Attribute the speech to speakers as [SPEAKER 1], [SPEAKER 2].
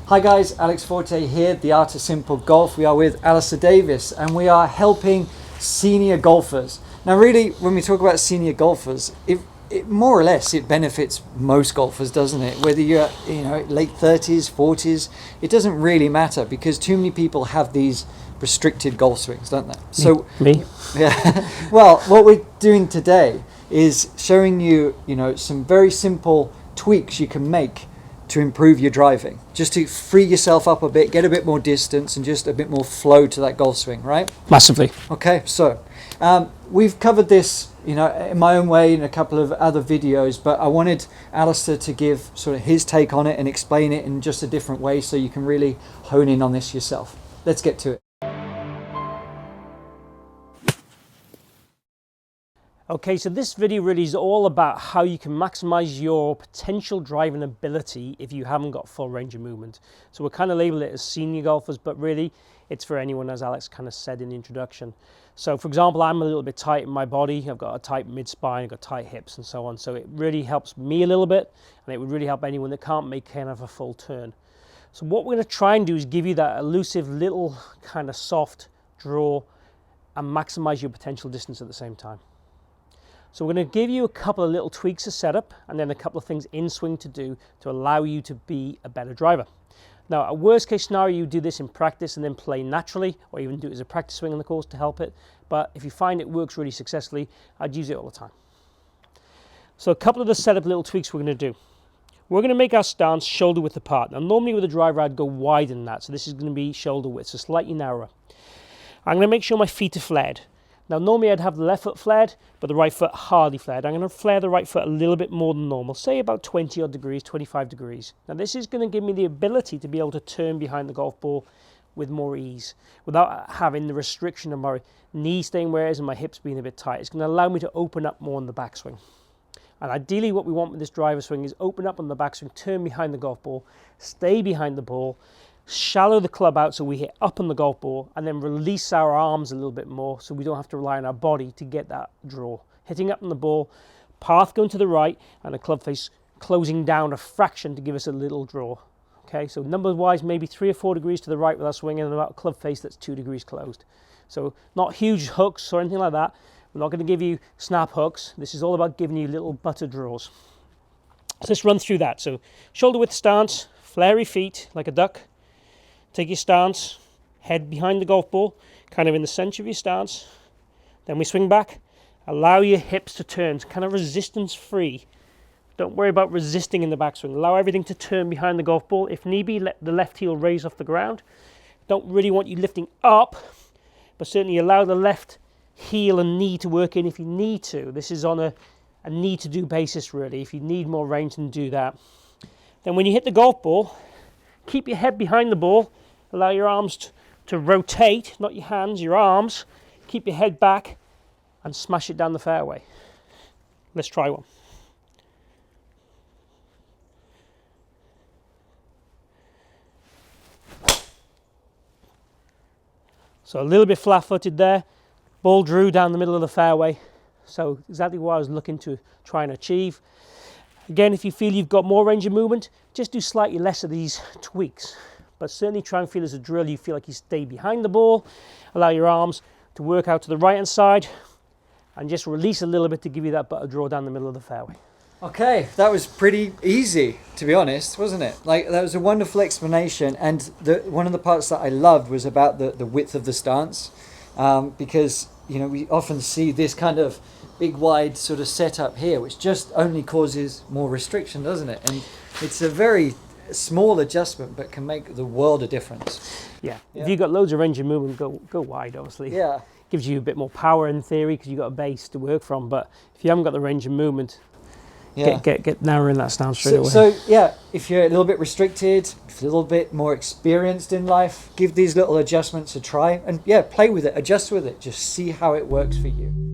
[SPEAKER 1] Hi guys, Alex Fortey here, The Art of Simple Golf. We are with Alistair Davies and we are helping senior golfers. Now really, when we talk about senior golfers, it more or less it benefits most golfers, doesn't it? Whether you're late 30s, 40s, it doesn't really matter because too many people have these restricted golf swings, don't they? So
[SPEAKER 2] me?
[SPEAKER 1] Yeah. Well, what we're doing today is showing you, some very simple tweaks you can make to improve your driving, just to free yourself up a bit, get a bit more distance and just a bit more flow to that golf swing, right?
[SPEAKER 2] Massively.
[SPEAKER 1] Okay, so we've covered this, in my own way in a couple of other videos, but I wanted Alistair to give sort of his take on it and explain it in just a different way so you can really hone in on this yourself. Let's get to it.
[SPEAKER 2] Okay, so this video really is all about how you can maximize your potential driving ability if you haven't got full range of movement. So we're kind of labeled it as senior golfers, but really it's for anyone, as Alex kind of said in the introduction. So for example, I'm a little bit tight in my body. I've got a tight mid-spine, I've got tight hips and so on. So it really helps me a little bit, and it would really help anyone that can't make kind of a full turn. So what we're going to try and do is give you that elusive little kind of soft draw and maximize your potential distance at the same time. So we're going to give you a couple of little tweaks to setup and then a couple of things in swing to do to allow you to be a better driver. Now, a worst case scenario, you do this in practice and then play naturally, or even do it as a practice swing on the course to help it. But if you find it works really successfully, I'd use it all the time. So a couple of the setup little tweaks we're going to do. We're going to make our stance shoulder width apart. Now, normally with a driver, I'd go wider than that. So this is going to be shoulder width, so slightly narrower. I'm going to make sure my feet are flared. Now normally I'd have the left foot flared, but the right foot hardly flared. I'm going to flare the right foot a little bit more than normal, say about 20 odd degrees, 25 degrees. Now this is going to give me the ability to be able to turn behind the golf ball with more ease, without having the restriction of my knee staying where it is and my hips being a bit tight. It's going to allow me to open up more on the backswing. And ideally what we want with this driver swing is open up on the backswing, turn behind the golf ball, stay behind the ball, shallow the club out so we hit up on the golf ball, and then release our arms a little bit more so we don't have to rely on our body to get that draw. Hitting up on the ball, path going to the right, and the club face closing down a fraction to give us a little draw. Okay, so numbers wise, maybe 3 or 4 degrees to the right with our swing, and about a club face that's 2 degrees closed. So not huge hooks or anything like that. We're not going to give you snap hooks. This is all about giving you little butter draws. So let's run through that. So shoulder width stance, flary feet like a duck. Take your stance, head behind the golf ball, kind of in the center of your stance. Then we swing back. Allow your hips to turn, kind of resistance free. Don't worry about resisting in the backswing. Allow everything to turn behind the golf ball. If need be, let the left heel raise off the ground. Don't really want you lifting up, but certainly allow the left heel and knee to work in if you need to. This is on a need to do basis really. If you need more range, then do that. Then when you hit the golf ball, keep your head behind the ball. Allow your arms to rotate, not your hands, your arms. Keep your head back and smash it down the fairway. Let's try one. So a little bit flat-footed there. Ball drew down the middle of the fairway. So exactly what I was looking to try and achieve. Again, if you feel you've got more range of movement, just do slightly less of these tweaks. But certainly try and feel as a drill, you feel like you stay behind the ball. Allow your arms to work out to the right-hand side and just release a little bit to give you that butter draw down the middle of the fairway.
[SPEAKER 1] Okay, that was pretty easy, to be honest, wasn't it? Like, that was a wonderful explanation. And one of the parts that I loved was about the width of the stance. Because, we often see this kind of big, wide sort of setup here, which just only causes more restriction, doesn't it? And it's a very small adjustment, but can make the world of difference.
[SPEAKER 2] Yeah. If you've got loads of range of movement, go wide, obviously.
[SPEAKER 1] Yeah.
[SPEAKER 2] Gives you a bit more power in theory because you've got a base to work from. But if you haven't got the range of movement, get narrow in that stance straight away.
[SPEAKER 1] So yeah, if you're a little bit restricted, a little bit more experienced in life, give these little adjustments a try and play with it, adjust with it, just see how it works for you.